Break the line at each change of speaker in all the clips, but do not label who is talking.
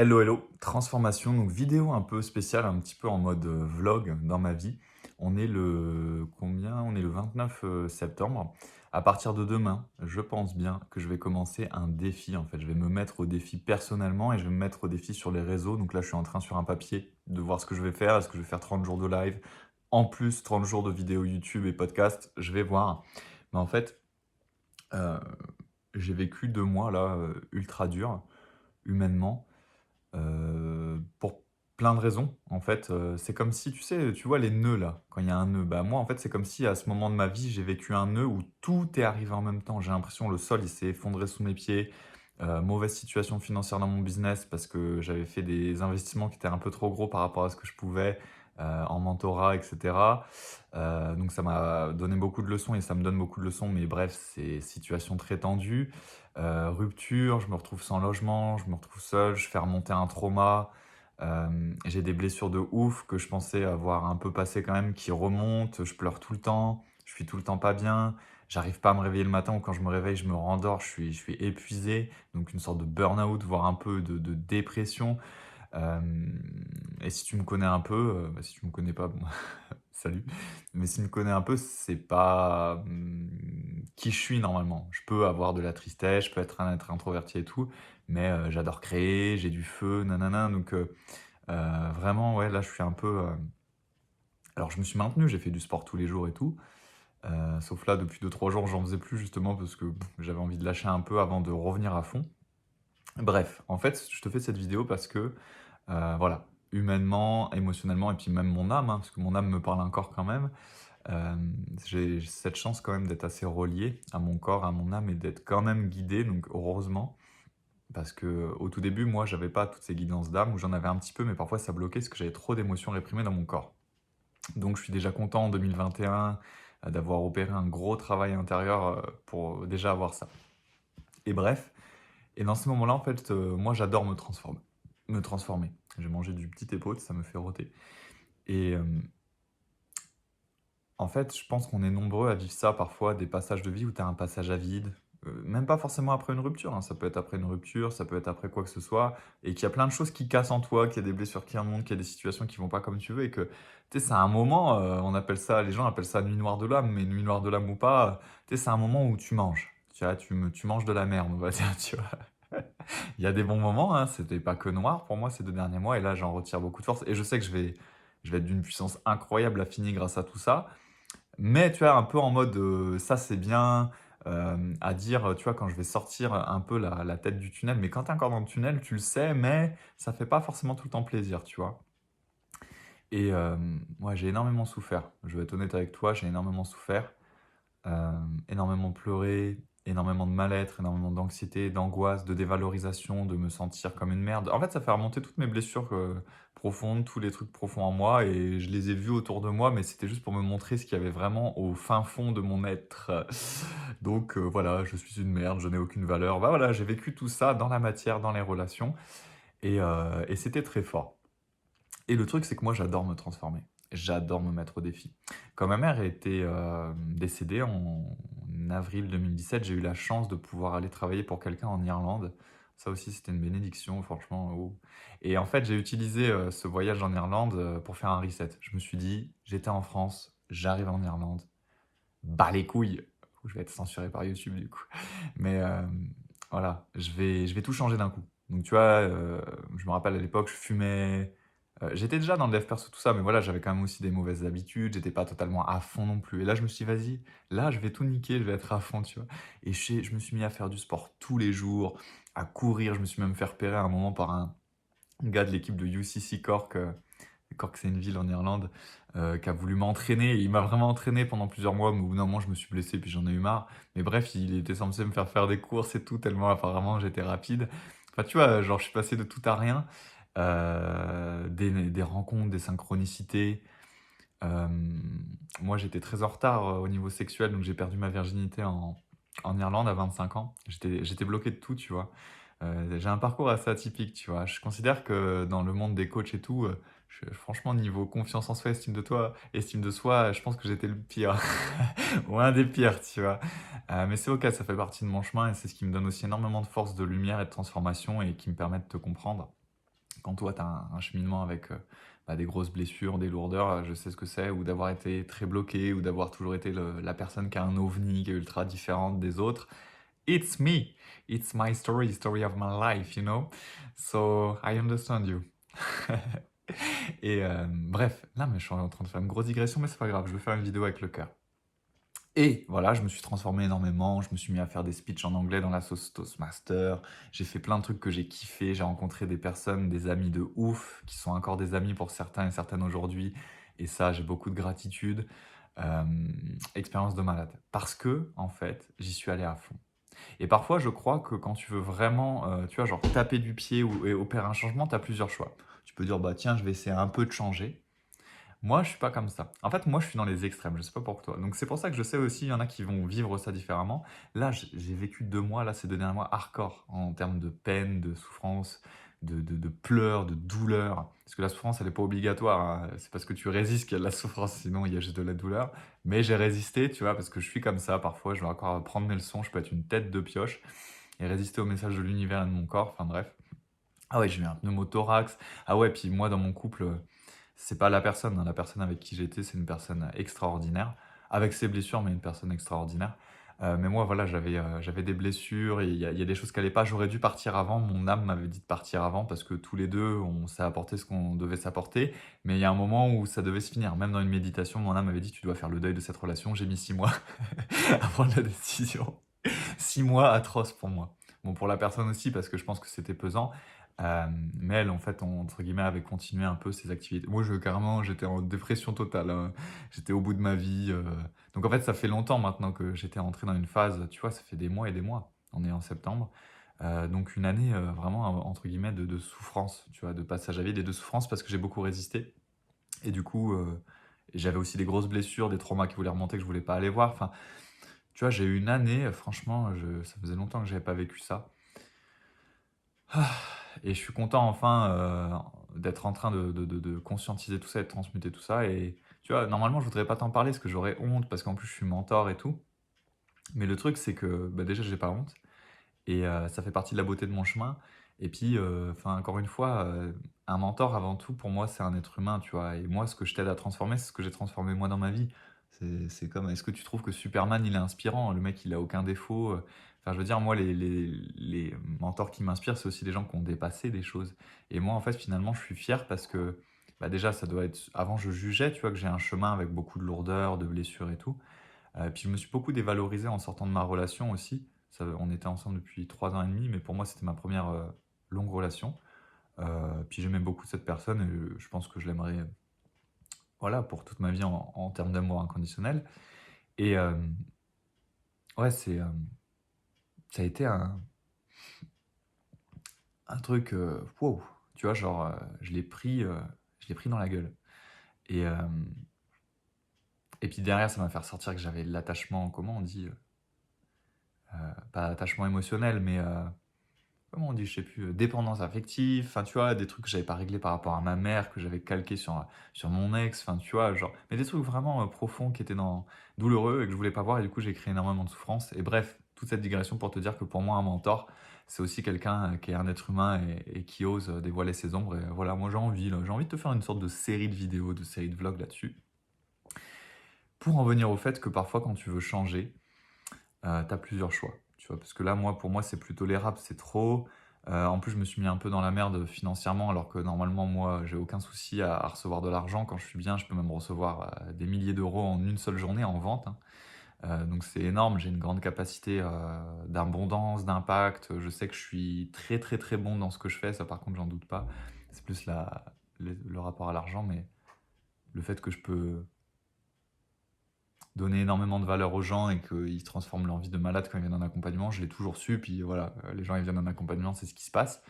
Hello, hello, transformation, donc vidéo un peu spéciale, un petit peu en mode vlog dans ma vie. On est le combien? On est le 29 septembre. À partir de demain, je pense bien que je vais commencer un défi en fait. Je vais me mettre au défi personnellement et je vais me mettre au défi sur les réseaux. Donc là, je suis en train sur un papier de voir ce que je vais faire. Est-ce que je vais faire 30 jours de live? En plus, 30 jours de vidéos YouTube et podcast, je vais voir. Mais en fait, euh, j'ai vécu 2 mois là, ultra durs, humainement. Pour plein de raisons, en fait, c'est comme si, tu sais, tu vois les nœuds là, quand il y a un nœud, bah, moi en fait, c'est comme si à ce moment de ma vie, j'ai vécu un nœud où tout est arrivé en même temps. J'ai l'impression le sol, il s'est effondré sous mes pieds, mauvaise situation financière dans mon business parce que j'avais fait des investissements qui étaient un peu trop gros par rapport à ce que je pouvais, en mentorat et cetera. Donc ça m'a donné beaucoup de leçons et ça me donne beaucoup de leçons, mais bref, c'est situation très tendue. Rupture, je me retrouve sans logement, je me retrouve seul, je fais remonter un trauma. J'ai des blessures de ouf que je pensais avoir un peu passées quand même, qui remontent, je pleure tout le temps, je suis tout le temps pas bien, j'arrive pas à me réveiller le matin ou quand je me réveille, je me rendors, je suis épuisé, donc une sorte de burn-out, voire un peu de dépression. Et si tu me connais un peu, bah, si tu me connais pas, bon, salut. Mais si tu me connais un peu, c'est pas qui je suis normalement. Je peux avoir de la tristesse, je peux être un être introverti et tout, mais j'adore créer, j'ai du feu, nanana. Donc vraiment, ouais, là, je suis un peu. Alors, je me suis maintenu, j'ai fait du sport tous les jours et tout. Sauf là, depuis 2 3 jours, j'en faisais plus justement parce que j'avais envie de lâcher un peu avant de revenir à fond. Bref, en fait, je te fais cette vidéo parce que voilà, humainement, émotionnellement et puis même mon âme, hein, parce que mon âme me parle encore quand même. J'ai cette chance quand même d'être assez relié à mon corps, à mon âme et d'être quand même guidé, donc heureusement. Parce que au tout début, moi, j'avais pas toutes ces guidances d'âme, ou j'en avais un petit peu, mais parfois ça bloquait parce que j'avais trop d'émotions réprimées dans mon corps. Donc je suis déjà content en 2021 d'avoir opéré un gros travail intérieur pour déjà avoir ça. Et bref, et dans ces moments-là, en fait, moi j'adore me transformer. Me transformer. J'ai mangé du petit épaule, ça me fait rôter. Et en fait, je pense qu'on est nombreux à vivre ça parfois, des passages de vie où tu as un passage à vide, même pas forcément après une rupture, hein, ça peut être après une rupture, ça peut être après quoi que ce soit, et qu'il y a plein de choses qui cassent en toi, qu'il y a des blessures qui remontent, qu'il y a des situations qui vont pas comme tu veux, et que, tu sais, c'est un moment, on appelle ça, les gens appellent ça nuit noire de l'âme, mais nuit noire de l'âme ou pas, tu sais, c'est un moment où tu manges. Tu vois, tu manges de la merde, on va dire, tu vois. Il y a des bons moments, hein, c'était pas que noir pour moi ces 2 derniers mois, et là j'en retire beaucoup de force, et je sais que je vais être d'une puissance incroyable à finir grâce à tout ça. Mais tu vois, un peu en mode, ça c'est bien, à dire, tu vois, quand je vais sortir un peu la tête du tunnel. Mais quand tu es encore dans le tunnel, tu le sais, mais ça fait pas forcément tout le temps plaisir, tu vois? Et ouais, j'ai énormément souffert. Je vais être honnête avec toi, j'ai énormément souffert. Énormément pleuré, énormément de mal-être, énormément d'anxiété, d'angoisse, de dévalorisation, de me sentir comme une merde. En fait, ça fait remonter toutes mes blessures profondes, tous les trucs profonds en moi, et je les ai vus autour de moi, mais c'était juste pour me montrer ce qu'il y avait vraiment au fin fond de mon être. Donc voilà, je suis une merde, je n'ai aucune valeur. Bah voilà, j'ai vécu tout ça dans la matière, dans les relations, et c'était très fort. Et le truc, c'est que moi, j'adore me transformer. J'adore me mettre au défi. Quand ma mère était décédée en avril 2017, j'ai eu la chance de pouvoir aller travailler pour quelqu'un en Irlande. Ça aussi, c'était une bénédiction, franchement. Oh. Et en fait, j'ai utilisé ce voyage en Irlande pour faire un reset. Je me suis dit, j'étais en France, j'arrive en Irlande, bah les couilles. Je vais être censuré par YouTube du coup. Mais voilà, je vais tout changer d'un coup. Donc tu vois, je me rappelle à l'époque, je fumais. J'étais déjà dans le dev perso, tout ça, mais voilà, j'avais quand même aussi des mauvaises habitudes, j'étais pas totalement à fond non plus. Et là, je me suis dit, vas-y, là, je vais tout niquer, je vais être à fond, tu vois. Et je me suis mis à faire du sport tous les jours, à courir. Je me suis même fait repérer à un moment par un gars de l'équipe de UCC Cork. Cork, c'est une ville en Irlande, qui a voulu m'entraîner. Il m'a vraiment entraîné pendant plusieurs mois, mais au bout d'un moment, je me suis blessé, puis j'en ai eu marre. Mais bref, il était censé me faire faire des courses et tout, tellement apparemment j'étais rapide. Enfin, tu vois, genre, je suis passé de tout à rien. Des rencontres, des synchronicités. Euh, Moi, j'étais très en retard au niveau sexuel, donc j'ai perdu ma virginité en Irlande à 25 ans. J'étais bloqué de tout, tu vois. J'ai un parcours assez atypique, tu vois. Je considère que dans le monde des coachs et tout, franchement, niveau confiance en soi, estime de soi, je pense que j'étais le pire, ou un des pires, tu vois. Mais c'est ok, ça fait partie de mon chemin et c'est ce qui me donne aussi énormément de force, de lumière et de transformation et qui me permet de te comprendre. Quand toi, tu as un cheminement avec des grosses blessures, des lourdeurs, je sais ce que c'est, ou d'avoir été très bloqué, ou d'avoir toujours été la personne qui a un ovni, qui est ultra différente des autres. It's me. It's my story, story of my life, you know? So I understand you. Et bref, là, mais je suis en train de faire une grosse digression, mais c'est pas grave, je vais faire une vidéo avec le cœur. Et voilà, je me suis transformé énormément, je me suis mis à faire des speeches en anglais dans la sauce Toastmaster, j'ai fait plein de trucs que j'ai kiffé, j'ai rencontré des personnes, des amis de ouf, qui sont encore des amis pour certains et certaines aujourd'hui, et ça, j'ai beaucoup de gratitude. Expérience de malade. Parce que, en fait, j'y suis allé à fond. Et parfois, je crois que quand tu veux vraiment, tu vois, genre taper du pied ou et opérer un changement, tu as plusieurs choix. Tu peux dire: «Bah, tiens, je vais essayer un peu de changer». Moi, je suis pas comme ça. En fait, moi, je suis dans les extrêmes, je sais pas pour toi. Donc c'est pour ça que je sais aussi, il y en a qui vont vivre ça différemment. Là, j'ai vécu 2 mois, là, ces 2 derniers mois, hardcore en termes de peine, de souffrance, de pleurs, de douleur. Parce que la souffrance, elle est pas obligatoire, hein. C'est parce que tu résistes qu'il y a de la souffrance, sinon il y a juste de la douleur. Mais j'ai résisté, tu vois? Parce que je suis comme ça, parfois, je dois encore prendre mes leçons, je peux être une tête de pioche et résister au message de l'univers et de mon corps, enfin bref. Ah ouais, j'ai eu un pneumothorax. Ah ouais, puis moi, dans mon couple, c'est pas la personne, hein, la personne avec qui j'étais, c'est une personne extraordinaire, avec ses blessures, mais une personne extraordinaire. Mais moi, voilà, j'avais des blessures et il y a des choses qui allaient pas. J'aurais dû partir avant, mon âme m'avait dit de partir avant parce que tous les 2, on s'est apporté ce qu'on devait s'apporter. Mais il y a un moment où ça devait se finir. Même dans une méditation, mon âme m'avait dit: «Tu dois faire le deuil de cette relation». J'ai mis 6 mois à prendre la décision. 6 mois atroces pour moi. Bon, pour la personne aussi, parce que je pense que c'était pesant. Mais elle, en fait, entre guillemets, avait continué un peu ses activités. Moi, carrément, j'étais en dépression totale, hein. J'étais au bout de ma vie. Donc, en fait, ça fait longtemps maintenant que j'étais entré dans une phase, tu vois, ça fait des mois et des mois. On est en septembre. Donc, une année vraiment, entre guillemets, de souffrance, tu vois, de passage à vide et de souffrance parce que j'ai beaucoup résisté. Et du coup, j'avais aussi des grosses blessures, des traumas qui voulaient remonter, que je voulais pas aller voir. Enfin, tu vois, j'ai eu une année, franchement, ça faisait longtemps que j'avais pas vécu ça. Ah, et je suis content enfin d'être en train de conscientiser tout ça et de transmuter tout ça. Et tu vois, normalement, je voudrais pas t'en parler parce que j'aurais honte, parce qu'en plus, je suis mentor et tout. Mais le truc, c'est que bah, déjà, j'ai pas honte. Et ça fait partie de la beauté de mon chemin. Et puis, enfin, encore une fois, un mentor, avant tout, pour moi, c'est un être humain, tu vois. Et moi, ce que je t'aide à transformer, c'est ce que j'ai transformé moi dans ma vie. C'est comme, est-ce que tu trouves que Superman, il est inspirant? Le mec, il a aucun défaut. Enfin, je veux dire, moi, les mentors qui m'inspirent, c'est aussi des gens qui ont dépassé des choses. Et moi, en fait, finalement, je suis fier parce que, bah, déjà, ça doit être. Avant, je jugeais, tu vois, que j'ai un chemin avec beaucoup de lourdeur, de blessures et tout. Puis je me suis beaucoup dévalorisé en sortant de ma relation aussi. On était ensemble depuis 3 ans et demi, mais pour moi, c'était ma première longue relation. Puis j'aimais beaucoup cette personne et je pense que je l'aimerais voilà, pour toute ma vie en termes d'amour inconditionnel. Et ouais, ça a été un truc, wow, tu vois, genre, je l'ai pris dans la gueule. Et, et puis derrière, ça m'a fait ressortir que j'avais l'attachement, comment on dit, pas attachement émotionnel, mais comment on dit? Je sais plus, dépendance affective, enfin, tu vois? Des trucs que j'avais pas réglés par rapport à ma mère, que j'avais calqué sur mon ex, enfin, tu vois? Genre, mais des trucs vraiment, profonds qui étaient douloureux et que je voulais pas voir et du coup, j'ai créé énormément de souffrance et bref, toute cette digression pour te dire que pour moi, un mentor, c'est aussi quelqu'un, qui est un être humain et qui ose, dévoiler ses ombres et voilà, moi, j'ai envie, là, j'ai envie de te faire une sorte de série de vidéos, de série de vlogs là-dessus. Pour en venir au fait que parfois, quand tu veux changer, tu plusieurs choix, tu vois? Parce que là, moi, pour moi, c'est plus tolérable, c'est trop. En plus, je me suis mis un peu dans la merde financièrement, alors que normalement, moi, j'ai aucun souci à recevoir de l'argent. Quand je suis bien, je peux même recevoir, des milliers d'euros en une seule journée en vente, hein. Donc c'est énorme, j'ai une grande capacité, d'abondance, d'impact. Je sais que je suis très, très, très bon dans ce que je fais, ça par contre, j'en doute pas. C'est plus le rapport à l'argent, mais le fait que je peux donner énormément de valeur aux gens et qu'ils transforment leur vie de malade quand ils viennent en accompagnement. Je l'ai toujours su, puis voilà, les gens ils viennent en accompagnement, c'est ce qui se passe.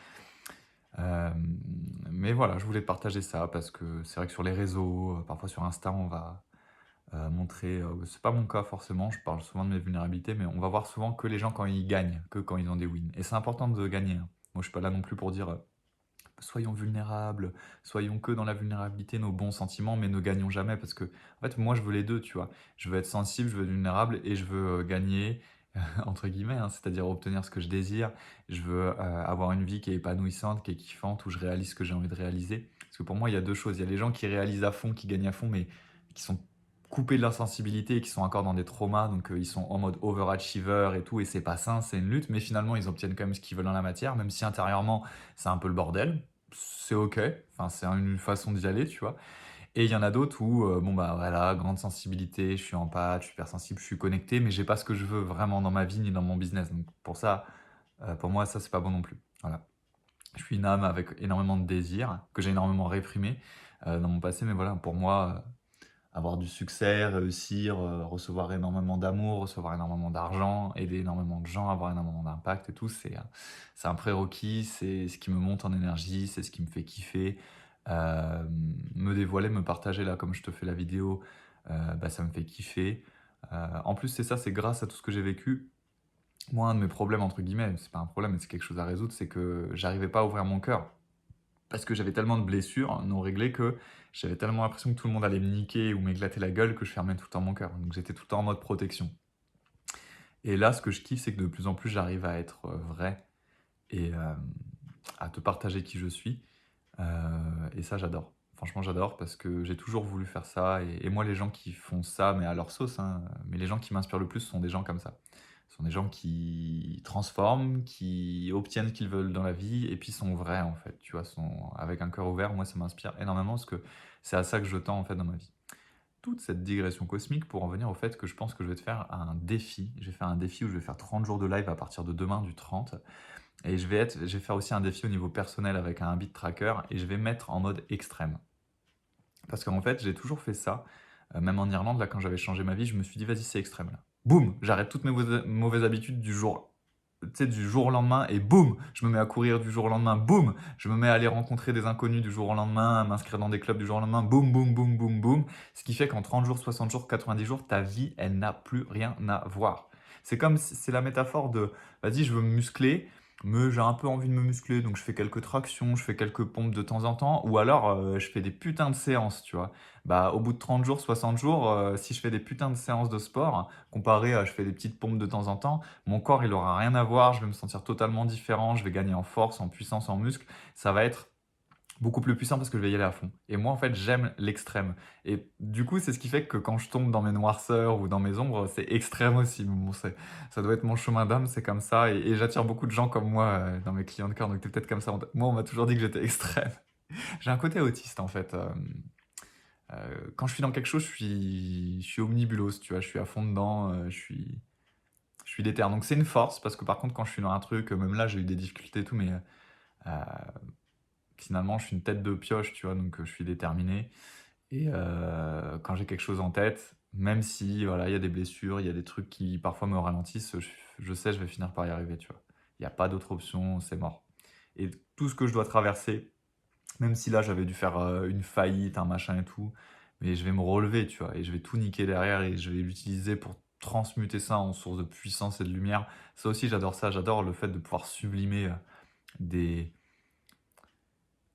Mais voilà, je voulais te partager ça parce que c'est vrai que sur les réseaux, parfois sur Insta, on va montrer, c'est pas mon cas forcément, je parle souvent de mes vulnérabilités, mais on va voir souvent que les gens quand ils gagnent, que quand ils ont des wins. Et c'est important de gagner, hein. Moi, je suis pas là non plus pour dire soyons vulnérables, soyons que dans la vulnérabilité, nos bons sentiments, mais ne gagnons jamais parce que, en fait, moi, je veux les deux, tu vois. Je veux être sensible, je veux être vulnérable et je veux gagner entre guillemets, hein, c'est-à-dire obtenir ce que je désire. Je veux avoir une vie qui est épanouissante, qui est kiffante, où je réalise ce que j'ai envie de réaliser. Parce que pour moi, il y a deux choses. Il y a les gens qui réalisent à fond, qui gagnent à fond, mais qui sont coupés de leur sensibilité et qui sont encore dans des traumas. Donc ils sont en mode overachiever et tout, et c'est pas sain, c'est une lutte. Mais finalement, ils obtiennent quand même ce qu'ils veulent en la matière, même si intérieurement, c'est un peu le bordel. C'est ok, enfin, c'est une façon d'y aller, tu vois. Et il y en a d'autres où, bon, bah, voilà, grande sensibilité, je suis empathe, je suis hypersensible, je suis connecté, mais j'ai pas ce que je veux vraiment dans ma vie ni dans mon business. Donc pour ça, pour moi, ça, c'est pas bon non plus. Voilà. Je suis une âme avec énormément de désirs, que j'ai énormément réprimé, dans mon passé, mais voilà, pour moi, avoir du succès, réussir, recevoir énormément d'amour, recevoir énormément d'argent, aider énormément de gens, avoir énormément d'impact et tout, c'est un prérequis, c'est ce qui me monte en énergie, c'est ce qui me fait kiffer. Me dévoiler, me partager là comme je te fais la vidéo, bah, ça me fait kiffer. En plus, c'est ça, c'est grâce à tout ce que j'ai vécu. Moi, un de mes problèmes, entre guillemets, c'est pas un problème, mais c'est quelque chose à résoudre, c'est que j'arrivais pas à ouvrir mon cœur. Parce que j'avais tellement de blessures non réglées que j'avais tellement l'impression que tout le monde allait me niquer ou m'éclater la gueule que je fermais tout le temps mon cœur. Donc j'étais tout le temps en mode protection. Et là, ce que je kiffe, c'est que de plus en plus, j'arrive à être vrai et à te partager qui je suis. Et ça, j'adore. Franchement, j'adore parce que j'ai toujours voulu faire ça. Et moi, les gens qui font ça, mais à leur sauce, hein, mais les gens qui m'inspirent le plus sont des gens comme ça. Ce sont des gens qui transforment, qui obtiennent ce qu'ils veulent dans la vie et puis sont vrais, en fait. Tu vois, sont avec un cœur ouvert. Moi, ça m'inspire énormément parce que c'est à ça que je tends, en fait, dans ma vie. Toute cette digression cosmique pour en venir au fait que je pense que je vais te faire un défi. Je vais faire un défi où je vais faire 30 jours de live à partir de demain, du 30. Et je vais faire aussi un défi au niveau personnel avec un habit tracker et je vais mettre en mode extrême. Parce qu'en fait, j'ai toujours fait ça. Même en Irlande, là, quand j'avais changé ma vie, je me suis dit, vas-y, c'est extrême, là. Boum, j'arrête toutes mes mauvaises habitudes du jour, tu sais, du jour au lendemain, et boum, je me mets à courir du jour au lendemain, boum, je me mets à aller rencontrer des inconnus du jour au lendemain, à m'inscrire dans des clubs du jour au lendemain, boum, boum, boum, boum, boum. Ce qui fait qu'en 30 jours, 60 jours, 90 jours, ta vie, elle n'a plus rien à voir. C'est comme, c'est la métaphore de, vas-y, je veux me muscler, mais j'ai un peu envie de me muscler, donc je fais quelques tractions, je fais quelques pompes de temps en temps, ou alors je fais des putains de séances, tu vois. Bah, au bout de 30 jours, 60 jours, si je fais des putains de séances de sport, comparé à je fais des petites pompes de temps en temps, mon corps, il aura rien à voir, je vais me sentir totalement différent, je vais gagner en force, en puissance, en muscle. Ça va être beaucoup plus puissant parce que je vais y aller à fond. Et moi, en fait, j'aime l'extrême. Et du coup, c'est ce qui fait que quand je tombe dans mes noirceurs ou dans mes ombres, c'est extrême aussi. Bon, ça doit être mon chemin d'âme, c'est comme ça. Et j'attire beaucoup de gens comme moi dans mes clients de cœur, donc t'es peut-être comme ça. Moi, on m'a toujours dit que j'étais extrême. J'ai un côté autiste, en fait. Quand je suis dans quelque chose, je suis omnibulos, tu vois, je suis à fond dedans, je suis déter. Donc c'est une force, parce que par contre, quand je suis dans un truc, même là, j'ai eu des difficultés et tout, mais euh, finalement, je suis une tête de pioche, tu vois, donc je suis déterminé. Et quand j'ai quelque chose en tête, même si voilà, il y a des blessures, il y a des trucs qui parfois me ralentissent, je sais, je vais finir par y arriver, tu vois. Il n'y a pas d'autre option, c'est mort. Et tout ce que je dois traverser, même si là j'avais dû faire une faillite, un machin et tout, mais je vais me relever, tu vois, et je vais tout niquer derrière et je vais l'utiliser pour transmuter ça en source de puissance et de lumière. Ça aussi, j'adore ça, j'adore le fait de pouvoir sublimer des,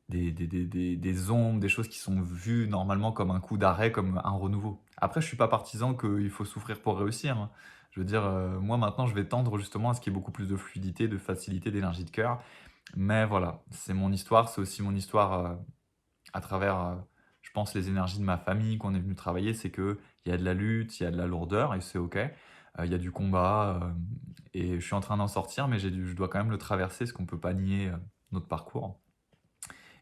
des ombres, des choses qui sont vues normalement comme un coup d'arrêt, comme un renouveau. Après, je suis pas partisan qu'il faut souffrir pour réussir, hein. Je veux dire, moi maintenant, je vais tendre justement à ce qu'il y ait beaucoup plus de fluidité, de facilité, d'énergie de cœur. Mais voilà, c'est mon histoire, c'est aussi mon histoire à travers, je pense, les énergies de ma famille qu'on est venu travailler. C'est qu'il y a de la lutte, il y a de la lourdeur et c'est ok. Il y a du combat et je suis en train d'en sortir, mais je dois quand même le traverser, parce qu'on peut pas nier notre parcours.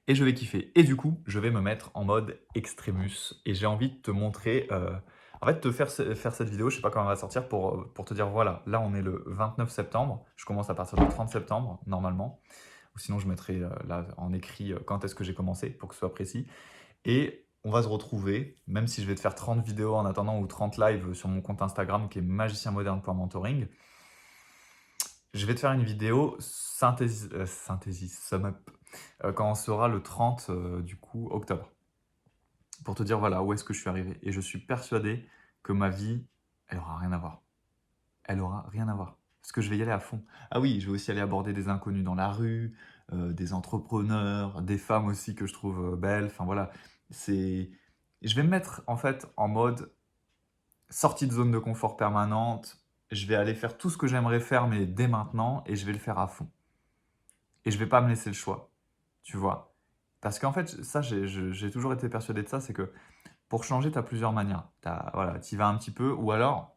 Et je vais kiffer. Et du coup, je vais me mettre en mode extremus. Et j'ai envie de te montrer, en fait, te faire, faire cette vidéo, je sais pas quand elle va sortir, pour te dire, voilà, là on est le 29 septembre, je commence à partir du 30 septembre, normalement. Ou sinon, je mettrai là en écrit quand est-ce que j'ai commencé, pour que ce soit précis. Et on va se retrouver, même si je vais te faire 30 vidéos en attendant, ou 30 lives sur mon compte Instagram qui est magicienmoderne.mentoring. Je vais te faire une vidéo synthèse, sum up, quand on sera le 30 du coup octobre, pour te dire voilà où est-ce que je suis arrivé. Et je suis persuadé que ma vie, elle aura rien à voir. Elle aura rien à voir. Parce que je vais y aller à fond. Ah oui, je vais aussi aller aborder des inconnus dans la rue, des entrepreneurs, des femmes aussi que je trouve belles. Enfin voilà, c'est. Je vais me mettre en fait en mode sortie de zone de confort permanente. je vais aller faire tout ce que j'aimerais faire, mais dès maintenant, et je vais le faire à fond. Et je vais pas me laisser le choix, tu vois? Parce qu'en fait, ça, j'ai toujours été persuadé de ça, c'est que pour changer, tu as plusieurs manières. Voilà, tu y vas un petit peu, ou alors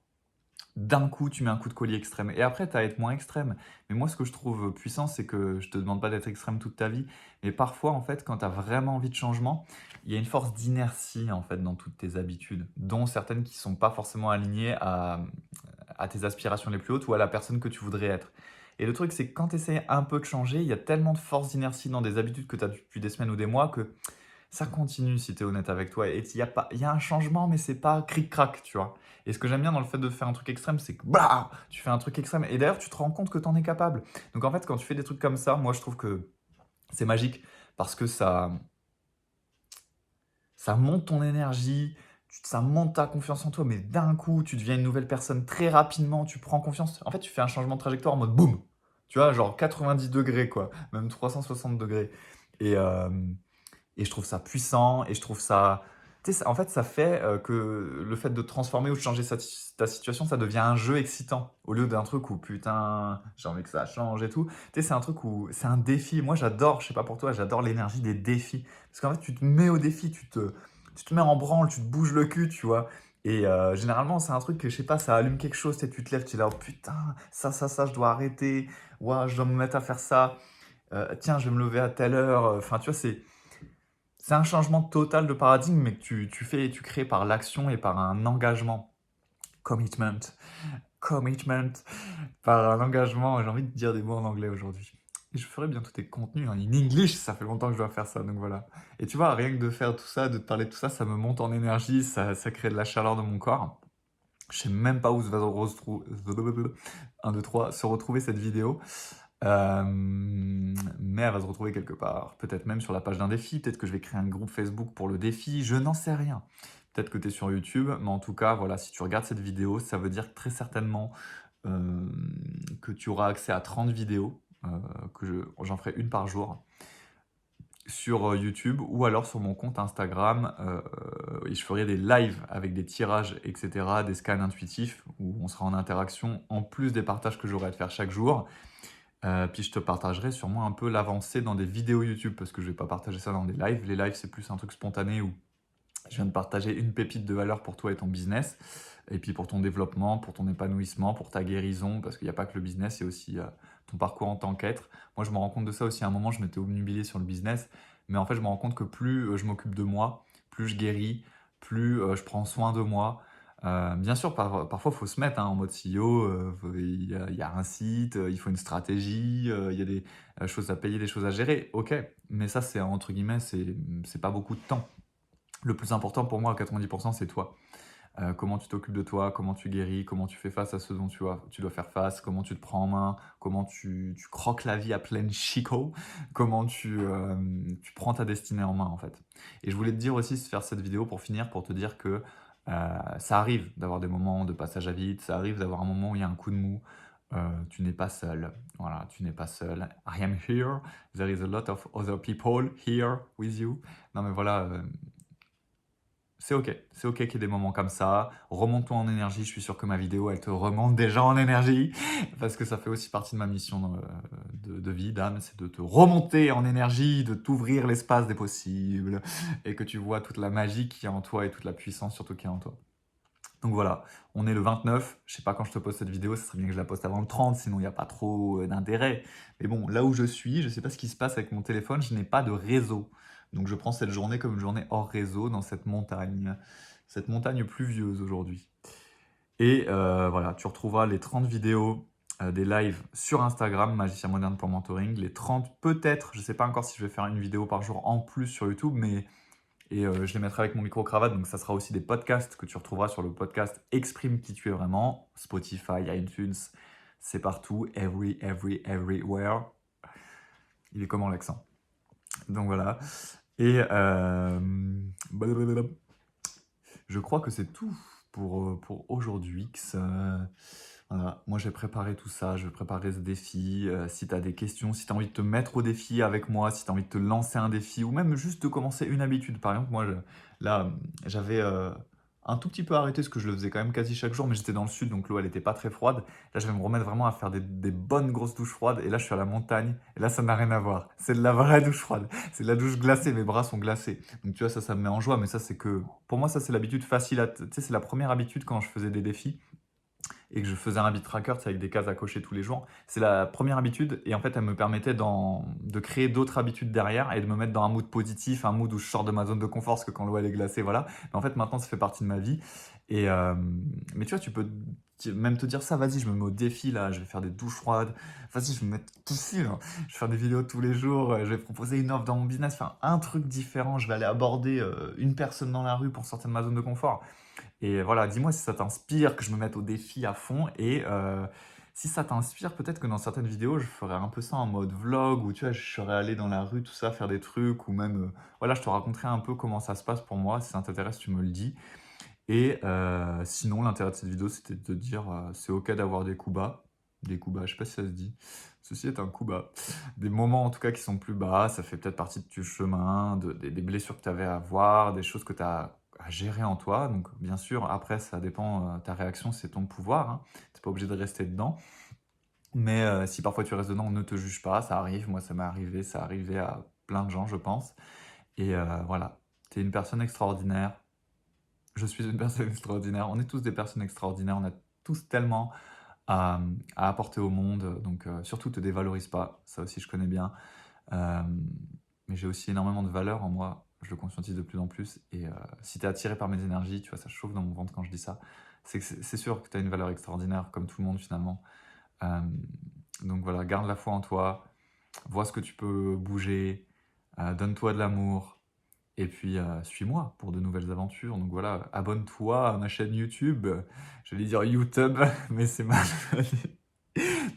d'un coup, tu mets un coup de collier extrême. Et après, tu as à être moins extrême. Mais moi, ce que je trouve puissant, c'est que je te demande pas d'être extrême toute ta vie. Mais parfois, en fait, quand tu as vraiment envie de changement, il y a une force d'inertie, en fait, dans toutes tes habitudes, dont certaines qui sont pas forcément alignées à tes aspirations les plus hautes ou à la personne que tu voudrais être. Et le truc, c'est que quand tu essaies un peu de changer, il y a tellement de force d'inertie dans des habitudes que tu as depuis des semaines ou des mois que ça continue si tu es honnête avec toi. Et il y a un changement, mais c'est pas cric-crac, tu vois. Et ce que j'aime bien dans le fait de faire un truc extrême, c'est que bah, tu fais un truc extrême. Et d'ailleurs, tu te rends compte que tu en es capable. Donc en fait, quand tu fais des trucs comme ça, moi je trouve que c'est magique parce que ça monte ton énergie, ça monte ta confiance en toi, mais d'un coup, tu deviens une nouvelle personne très rapidement, tu prends confiance. En fait, tu fais un changement de trajectoire en mode boum. Tu vois, genre 90 degrés, quoi. Même 360 degrés. Et, euh, et je trouve ça puissant et je trouve ça. Tu sais, en fait, ça fait que le fait de transformer ou de changer ta situation, ça devient un jeu excitant. Au lieu d'un truc où putain, j'ai envie que ça change et tout. Tu sais, c'est un truc où c'est un défi. Moi, j'adore, je sais pas pour toi, j'adore l'énergie des défis. Parce qu'en fait, tu te mets au défi, tu te mets en branle, tu te bouges le cul, tu vois. Et généralement, c'est un truc que je sais pas, ça allume quelque chose. Tu sais, tu te lèves, tu es là, oh, putain, ça, je dois arrêter. Ouah, je dois me mettre à faire ça. Tiens, je vais me lever à telle heure. Enfin, tu vois, c'est un changement total de paradigme, mais que tu fais et tu crées par l'action et par un engagement. Commitment. Commitment. Par un engagement. J'ai envie de dire des mots en anglais aujourd'hui. Et je ferai bientôt tes contenus en English. Ça fait longtemps que je dois faire ça, donc voilà. Et tu vois, rien que de faire tout ça, de te parler de tout ça, ça me monte en énergie, ça crée de la chaleur dans mon corps. Je sais même pas où se va retrouver, 1, 2, 3, se retrouver cette vidéo. Mais elle va se retrouver quelque part. Peut-être même sur la page d'un défi. Peut-être que je vais créer un groupe Facebook pour le défi. Je n'en sais rien. Peut-être que tu es sur YouTube. Mais en tout cas, voilà, si tu regardes cette vidéo, ça veut dire que très certainement euh, que tu auras accès à 30 vidéos. J'en ferai une par jour sur YouTube ou alors sur mon compte Instagram. Et je ferai des lives avec des tirages, etc., des scans intuitifs où on sera en interaction en plus des partages que j'aurai à te faire chaque jour. Puis je te partagerai sûrement un peu l'avancée dans des vidéos YouTube parce que je vais pas partager ça dans des lives. Les lives, c'est plus un truc spontané où je viens de partager une pépite de valeur pour toi et ton business, et puis pour ton développement, pour ton épanouissement, pour ta guérison, parce qu'il n'y a pas que le business, il y a aussi ton parcours en tant qu'être. Moi, je me rends compte de ça aussi. À un moment, je m'étais obnubilé sur le business, mais en fait, je me rends compte que plus je m'occupe de moi, plus je guéris, plus je prends soin de moi. Bien sûr, parfois, il faut se mettre hein, en mode CEO. Il y a un site, il faut une stratégie, il y a des choses à payer, des choses à gérer. Ok, mais ça, c'est entre guillemets, c'est pas beaucoup de temps. Le plus important pour moi, à 90%, c'est toi. Comment tu t'occupes de toi, comment tu guéris, comment tu fais face à ce dont tu dois faire face, comment tu te prends en main, comment tu croques la vie à pleine chico, comment tu prends ta destinée en main en fait. Et je voulais te dire aussi, faire cette vidéo pour finir, pour te dire que ça arrive d'avoir des moments de passage à vide, ça arrive d'avoir un moment où il y a un coup de mou. Tu n'es pas seul, voilà, tu n'es pas seul. I am here, there is a lot of other people here with you. Non mais voilà, c'est ok qu'il y ait des moments comme ça. Remonte-toi en énergie. Je suis sûr que ma vidéo, elle te remonte déjà en énergie. Parce que ça fait aussi partie de ma mission de vie, d'âme. C'est de te remonter en énergie, de t'ouvrir l'espace des possibles. Et que tu vois toute la magie qui est en toi et toute la puissance surtout qui est en toi. Donc voilà, on est le 29. Je sais pas quand je te poste cette vidéo, ce serait bien que je la poste avant le 30, sinon il n'y a pas trop d'intérêt. Mais bon, là où je suis, je sais pas ce qui se passe avec mon téléphone, je n'ai pas de réseau. Donc je prends cette journée comme une journée hors réseau dans cette montagne pluvieuse aujourd'hui. Et voilà, tu retrouveras les 30 vidéos des lives sur Instagram, Magicien Moderne pour Mentoring. Les 30 peut-être, je sais pas encore si je vais faire une vidéo par jour en plus sur YouTube, mais je les mettrai avec mon micro-cravate, donc ça sera aussi des podcasts que tu retrouveras sur le podcast Exprime qui tu es vraiment. Spotify, iTunes, c'est partout, everywhere. Il est comment l'accent? Donc voilà. Et blablabla. Je crois que c'est tout pour aujourd'hui. Voilà. Moi, j'ai préparé tout ça, je vais préparer ce défi. Si tu as des questions, si tu as envie de te mettre au défi avec moi, si tu as envie de te lancer un défi, ou même juste de commencer une habitude. Par exemple, moi, là, j'avais un tout petit peu arrêté, parce que je le faisais quand même quasi chaque jour, mais j'étais dans le sud, donc l'eau, elle était pas très froide. Là, je vais me remettre vraiment à faire des bonnes grosses douches froides. Et là, je suis à la montagne. Et là, ça n'a rien à voir. C'est de la vraie douche froide. C'est de la douche glacée. Mes bras sont glacés. Donc, tu vois, ça me met en joie. Mais ça, c'est que, pour moi, ça, c'est l'habitude facile à, tu sais, c'est la première habitude quand je faisais des défis et que je faisais un habit tracker, c'est avec des cases à cocher tous les jours. C'est la première habitude et en fait, elle me permettait de créer d'autres habitudes derrière et de me mettre dans un mood positif, un mood où je sors de ma zone de confort parce que quand l'eau elle est glacée, voilà. Mais en fait, maintenant, ça fait partie de ma vie. Et mais tu vois, tu peux même te dire ça, vas-y, je me mets au défi là, je vais faire des douches froides, vas-y, je vais me mettre tout dessus, là. Je vais faire des vidéos tous les jours, je vais proposer une offre dans mon business, faire un truc différent, je vais aller aborder une personne dans la rue pour sortir de ma zone de confort. Et voilà, dis-moi si ça t'inspire, que je me mette au défi à fond. Et si ça t'inspire, peut-être que dans certaines vidéos, je ferais un peu ça en mode vlog, où tu vois, je serais allé dans la rue, tout ça, faire des trucs, ou même, voilà, je te raconterai un peu comment ça se passe pour moi. Si ça t'intéresse, tu me le dis. Et sinon, l'intérêt de cette vidéo, c'était de te dire, c'est ok d'avoir des coups bas. Des coups bas, je sais pas si ça se dit. Ceci est un coup bas. Des moments en tout cas qui sont plus bas, ça fait peut-être partie de ton chemin, des blessures que tu avais à avoir, des choses que tu as à gérer en toi. Donc bien sûr, après, ça dépend, ta réaction, c'est ton pouvoir, hein. Tu n'es pas obligé de rester dedans. Mais si parfois tu restes dedans, ne te juge pas, ça arrive. Moi, ça m'est arrivé, ça arrivait à plein de gens, je pense. Et voilà, tu es une personne extraordinaire. Je suis une personne extraordinaire. On est tous des personnes extraordinaires. On a tous tellement à apporter au monde. Donc, surtout, te dévalorise pas. Ça aussi, je connais bien. Euh, mais j'ai aussi énormément de valeur en moi. Je le conscientise de plus en plus. Et si tu es attiré par mes énergies, tu vois, ça chauffe dans mon ventre quand je dis ça. C'est sûr que tu as une valeur extraordinaire, comme tout le monde finalement. Euh, donc voilà, garde la foi en toi. Vois ce que tu peux bouger. Donne-toi de l'amour. Et puis, suis-moi pour de nouvelles aventures. Donc voilà, abonne-toi à ma chaîne YouTube. J'allais dire YouTube, mais c'est mal.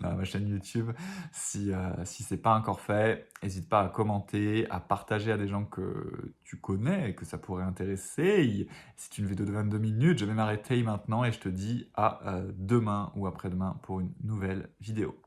Non, à ma chaîne YouTube. Si c'est pas encore fait, n'hésite pas à commenter, à partager à des gens que tu connais et que ça pourrait intéresser. C'est une vidéo de 22 minutes. Je vais m'arrêter maintenant et je te dis à demain ou après-demain pour une nouvelle vidéo.